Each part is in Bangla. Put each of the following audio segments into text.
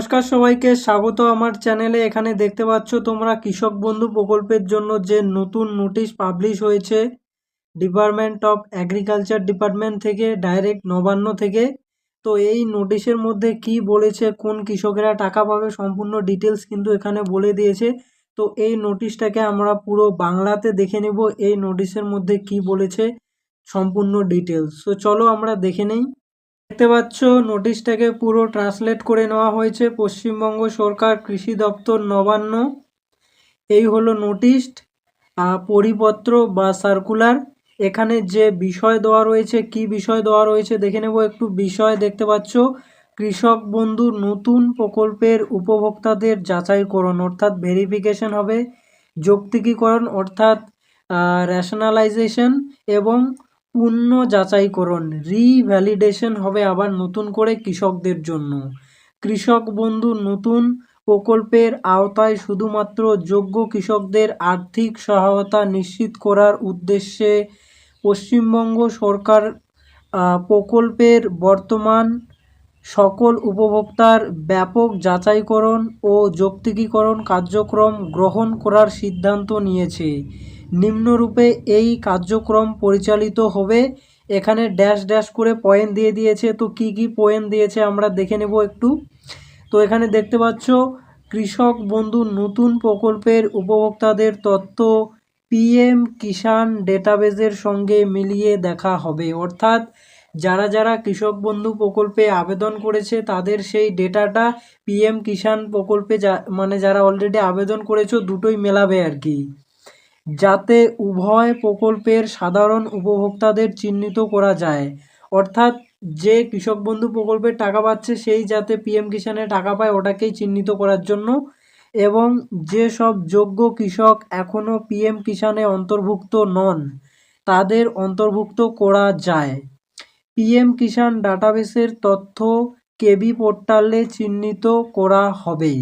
নমস্কার সবাইকে স্বাগত আমার চ্যানেলে। এখানে দেখতে পাচ্ছ তোমরা কৃষক বন্ধু প্রকল্পের জন্য যে নতুন নোটিশ পাবলিশ হয়েছে ডিপার্টমেন্ট অফ এগ্রিকালচার ডিপার্টমেন্ট থেকে, ডাইরেক্ট নবান্ন থেকে। তো এই নোটিশের মধ্যে কি বলেছে, কোন কৃষকেরা টাকা পাবে, সম্পূর্ণ ডিটেলস কিন্তু এখানে বলে দিয়েছে। তো এই নোটিশটাকে আমরা পুরো বাংলাতে দেখে নেব, এই নোটিশের মধ্যে কি বলেছে সম্পূর্ণ ডিটেলস। তো চলো আমরা দেখে নেই। দেখতে পাচ্ছ নোটিশটাকে পুরো ট্রান্সলেট করে নেওয়া হয়েছে পশ্চিমবঙ্গ সরকার কৃষি দপ্তর নবান্ন। এই হলো নোটিশ, পরিপত্র বা সার্কুলার। এখানে যে বিষয় দেওয়া রয়েছে, কি বিষয় দেওয়া রয়েছে দেখে নেব একটু। বিষয় দেখতে পাচ্ছ, কৃষক বন্ধু নতুন প্রকল্পের উপভোক্তাদের যাচাইকরণ অর্থাৎ ভেরিফিকেশন হবে, যৌক্তিকীকরণ অর্থাৎ রেশনালাইজেশন এবং পূর্ণ যাচাইকরণ রিভ্যালিডেশন হবে আবার নতুন করে কৃষকদের জন্য। কৃষক বন্ধু নতুন প্রকল্পের আওতায় শুধুমাত্র যোগ্য কৃষকদের আর্থিক সহায়তা নিশ্চিত করার উদ্দেশ্যে পশ্চিমবঙ্গ সরকার প্রকল্পের বর্তমান সকল উপভোক্তার ব্যাপক যাচাইকরণ ও যৌক্তিকীকরণ কার্যক্রম গ্রহণ করার সিদ্ধান্ত নিয়েছে। নিম্নরূপে এই কার্যক্রম পরিচালিত হবে। এখানে ড্যাশ ড্যাশ করে পয়েন্ট দিয়ে দিয়েছে। তো কি কি পয়েন্ট দিয়েছে আমরা দেখে নেব একটু। তো এখানে দেখতে পাচ্ছ, কৃষক বন্ধু নতুন প্রকল্পের উপভোক্তাদের তথ্য পিএম কিষাণ ডেটাবেজের সঙ্গে মিলিয়ে দেখা হবে। অর্থাৎ যারা যারা কৃষক বন্ধু প্রকল্পে আবেদন করেছে তাদের সেই ডেটাটা পিএম কিষাণ প্রকল্পে যারা অলরেডি আবেদন করেছো দুটোই মেলাবে আর কি, যাতে উভয় প্রকল্পের সাধারণ উপভোক্তাদের চিহ্নিত করা যায়। অর্থাৎ যে কৃষক বন্ধু প্রকল্পের টাকা পাচ্ছে সেই যাতে পিএম কিষাণে টাকা পায় ওটাকেই চিহ্নিত করার জন্য, এবং যে সব যোগ্য কৃষক এখনও পিএম কিষাণে অন্তর্ভুক্ত নন তাদের অন্তর্ভুক্ত করা যায়। পিএম কিষাণ ডাটাবেসের তথ্য কেবি পোর্টালে চিহ্নিত করা হবে।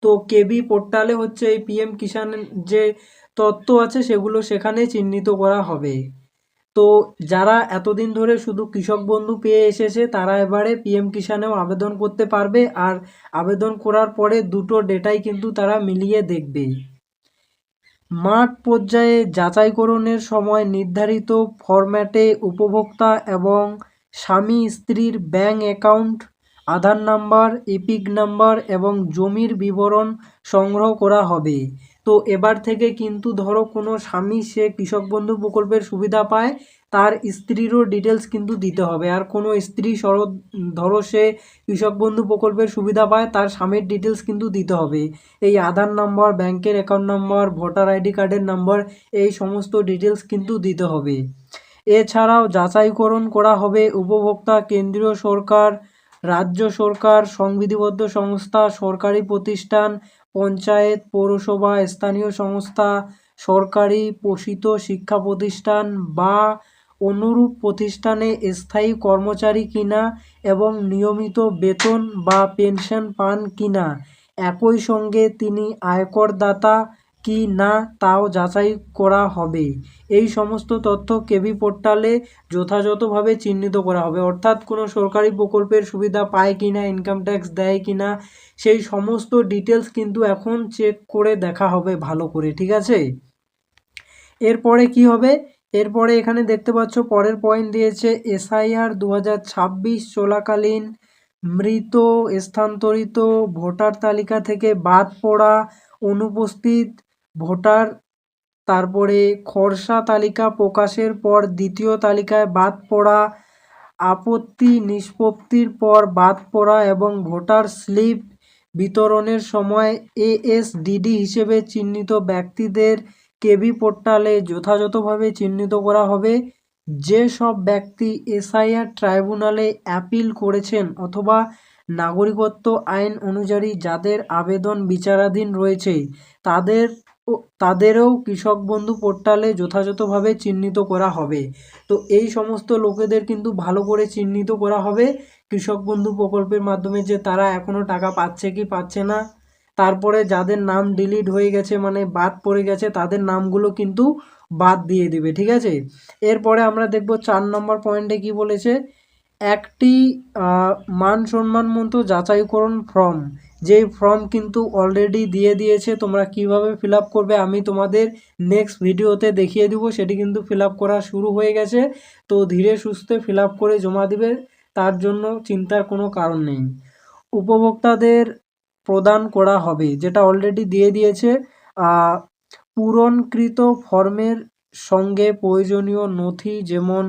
তো কেবি পোর্টালে হচ্ছে এই পিএম কিষাণের যে তথ্য আছে সেগুলো সেখানে চিহ্নিত করা হবে। তো যারা এতদিন ধরে শুধু কৃষক বন্ধু পেয়ে এসেছে তারা এবারে পিএম কিষাণেও আবেদন করতে পারবে, আর আবেদন করার পরে দুটো ডেটাই কিন্তু তারা মিলিয়ে দেখবে। মাঠ পর্যায়ে যাচাইকরণের সময় নির্ধারিত ফরম্যাটে উপভোক্তা এবং স্বামী স্ত্রীর ব্যাংক অ্যাকাউন্ট, আধার নাম্বার, এপিক নাম্বার এবং জমির বিবরণ সংগ্রহ করা হবে। তো এবার থেকে কিন্তু ধরো কোনো স্বামী সে কৃষক বন্ধু প্রকল্পের সুবিধা পায়, তার স্ত্রীরও ডিটেলস কিন্তু দিতে হবে। আর কোনো স্ত্রী ধরো সে কৃষক বন্ধু প্রকল্পের সুবিধা পায়, তার স্বামীর ডিটেলস কিন্তু দিতে হবে। এই আধার নাম্বার, ব্যাংকের অ্যাকাউন্ট নাম্বার, ভোটার আইডি কার্ডের নাম্বার, এই সমস্ত ডিটেলস কিন্তু দিতে হবে। এছাড়াও যাচাইকরণ করা হবে উপভোক্তা কেন্দ্রীয় সরকার, রাজ্য সরকার, সংবিধিবদ্ধ সংস্থা, সরকারি প্রতিষ্ঠান, পঞ্চায়েত, পৌরসভা, স্থানীয় সংস্থা, সরকারি পোষিত শিক্ষা প্রতিষ্ঠান বা অনুরূপ প্রতিষ্ঠানে স্থায়ী কর্মচারী কিনা এবং নিয়মিত বেতন বা পেনশন পান কিনা, একই সঙ্গে তিনি আয়করদাতা কি না তাও যাচাই করা হবে। এই সমস্ত তথ্য কেবি পোর্টালে যথাযথভাবে চিহ্নিত করা হবে। অর্থাৎ কোনো সরকারি প্রকল্পের সুবিধা পায় কি না, ইনকাম ট্যাক্স দেয় কি না, সেই সমস্ত ডিটেলস কিন্তু এখন চেক করে দেখা হবে ভালো করে, ঠিক আছে। এরপরে কি হবে, এরপরে এখানে দেখতে পাচ্ছ পরের পয়েন্ট দিয়েছে, এসআইআর 2026 চলাকালীন মৃত, স্থানান্তরিত ভোটার তালিকা থেকে বাদ পড়া, অনুপস্থিত ভোটার, তারপরে খসড়া তালিকা প্রকাশের পর দ্বিতীয় তালিকায় বাদ পড়া, আপত্তি নিষ্পত্তির পর বাদ পড়া এবং ভোটার স্লিপ বিতরণের সময় এএসডিডি হিসেবে চিহ্নিত ব্যক্তিদের কেবি পোর্টালে যথাযথভাবে চিহ্নিত করা হবে। যে সব ব্যক্তি এসআইআর ট্রাইব্যুনালে অ্যাপিল করেছেন অথবা নাগরিকত্ব আইন অনুযায়ী যাদের আবেদন বিচারাধীন রয়েছে তাদেরও কৃষক বন্ধু পোর্টালে যথাযথভাবে চিহ্নিত করা হবে। তো এই সমস্ত লোকেদের কিন্তু ভালো করে চিহ্নিত করা হবে কৃষক বন্ধু প্রকল্পের মাধ্যমে, যে তারা এখনও টাকা পাচ্ছে কি পাচ্ছে না। তারপরে যাদের নাম ডিলিট হয়ে গেছে মানে বাদ পড়ে গেছে তাদের নামগুলো কিন্তু বাদ দিয়ে দিবে, ঠিক আছে। এরপরে আমরা দেখব 4 নম্বর পয়েন্টে কি বলেছে, একটি মান সম্মান মতো যাচাইকরণ ফর্ম, যেই ফর্ম কিন্তু অলরেডি দিয়ে দিয়েছে। তোমরা কিভাবে ফিল আপ করবে আমি তোমাদের নেক্সট ভিডিওতে দেখিয়ে দিব। সেটি কিন্তু ফিল আপ করা শুরু হয়ে গেছে, তো ধীরে সুস্থে ফিল আপ করে জমা দিবে, তার জন্য চিন্তার কোনো কারণ নেই। উপভোক্তাদের প্রদান করা হবে, যেটা অলরেডি দিয়ে দিয়েছে। পূরণকৃত ফর্মের সঙ্গে প্রয়োজনীয় নথি যেমন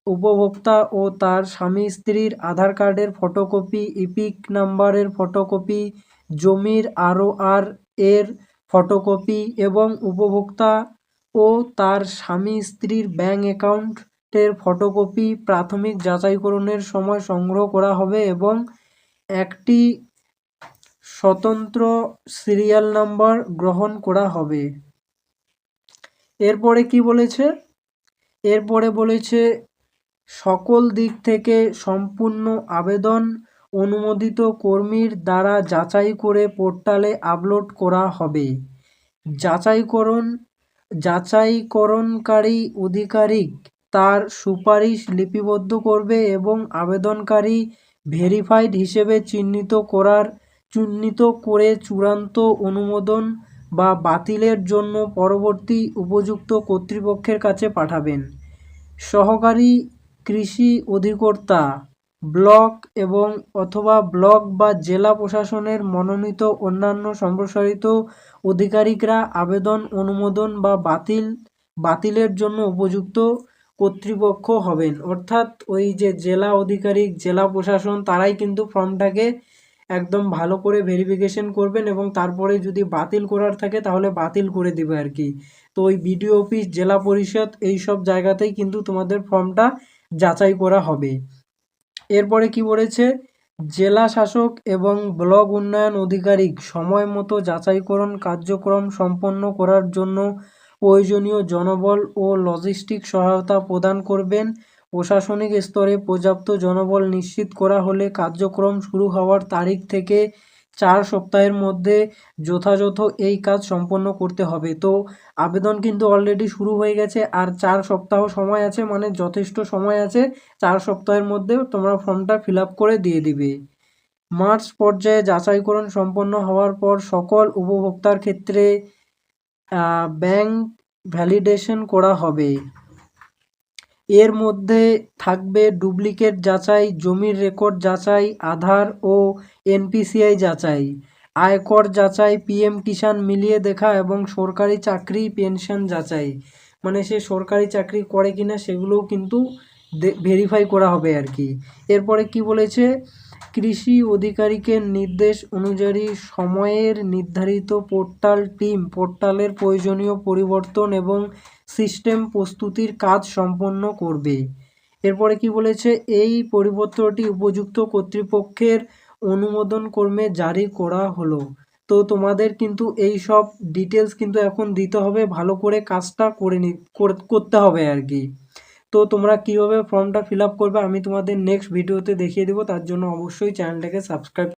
উপভোক্তা ও তার স্বামী স্ত্রীর আধার কার্ডের ফটোকপি, ইপিক নাম্বারের ফটোকপি, জমির ROR এর ফটোকপি এবং উপভোক্তা ও তার স্বামী স্ত্রীর ব্যাংক অ্যাকাউন্টের ফটোকপি প্রাথমিক যাচাইকরণের সময় সংগ্রহ করা হবে এবং একটি স্বতন্ত্র সিরিয়াল নাম্বার গ্রহণ করা হবে। এরপরে কি বলেছে? এরপরে বলেছে সকল দিক থেকে সম্পূর্ণ আবেদন অনুমোদিত কর্মীর দ্বারা যাচাই করে পোর্টালে আপলোড করা হবে। যাচাইকরণকারী আধিকারিক তার সুপারিশ লিপিবদ্ধ করবে এবং আবেদনকারী ভেরিফাইড হিসেবে চিহ্নিত করে চূড়ান্ত অনুমোদন বা বাতিলের জন্য পরবর্তী উপযুক্ত কর্তৃপক্ষের কাছে পাঠাবেন। সহকারী কৃষি অধিকর্তা ব্লক ব্লক বা জেলা প্রশাসনের মনোনীত অন্যান্য সম্প্রসারিত আধিকারিকরা আবেদন অনুমোদন বা বাতিলের জন্য উপযুক্ত কর্তৃপক্ষ হবেন। অর্থাৎ ওই যে জেলা আধিকারিক, জেলা প্রশাসন, তারাই কিন্তু ফর্মটাকে একদম ভালো করে ভেরিফিকেশন করবেন এবং তারপরে যদি বাতিল করার থাকে তাহলে বাতিল করে দিবে আর কি। তো ওই বিডিও অফিস, জেলা পরিষদ, এই সব জায়গাতেই কিন্তু তোমাদের ফর্মটা যাচাই করা হবে। এরপরে কি বলেছে? জেলা শাসক এবং ব্লক উন্নয়ন আধিকারিক সময় মতো যাচাইকরণ কার্যক্রম সম্পন্ন করার জন্য প্রয়োজনীয় জনবল ও লজিস্টিক সহায়তা প্রদান করবেন। প্রশাসনিক স্তরে পর্যাপ্ত জনবল নিশ্চিত করা হলে কার্যক্রম শুরু হওয়ার তারিখ থেকে 4 সপ্তাহের মধ্যে যথাযথ এই কাজ সম্পন্ন করতে হবে। তো আবেদন কিন্তু অলরেডি শুরু হয়ে গেছে, আর 4 সপ্তাহ সময় আছে, মানে যথেষ্ট সময় আছে। 4 সপ্তাহের মধ্যে তোমরা ফর্মটা ফিল আপ করে দিয়ে দিবে। মার্চ পর্যায়ে যাচাইকরণ সম্পন্ন হওয়ার পর সকল উপভোক্তার ক্ষেত্রে ব্যাংক ভ্যালিডেশন করা হবে। এর মধ্যে থাকবে ডুপ্লিকেট যাচাই, জমির রেকর্ড যাচাই, আধার ও NPCI যাচাই, আয়কর যাচাই, PM কিষাণ মিলিয়ে দেখা এবং সরকারি চাকরি পেনশন যাচাই, মানে সে সরকারি চাকরি করে কিনা সেগুলোও কিন্তু ভেরিফাই করা হবে আর কি। এরপরে কি বলেছে? কৃষি আধিকারিকের নির্দেশ অনুযায়ী সময়ের নির্ধারিত পোর্টালের প্রয়োজনীয় পরিবর্তন এবং সিস্টেম প্রস্তুতির কাজ সম্পন্ন করবে। এরপরে কি বলেছে? এই পরিবর্তনটি উপযুক্ত কর্তৃপক্ষের অনুমোদন ক্রমে জারি করা হলো। তো তোমাদের কিন্তু এই সব ডিটেলস কিন্তু এখন দিতে হবে, ভালো করে কাজটা করতে হবে আর কি। তো তোমরা কীভাবে ফর্মটা ফিল আপ করবে আমি তোমাদের নেক্সট ভিডিওতে দেখিয়ে দেবো। তার জন্য অবশ্যই চ্যানেলটাকে সাবস্ক্রাইব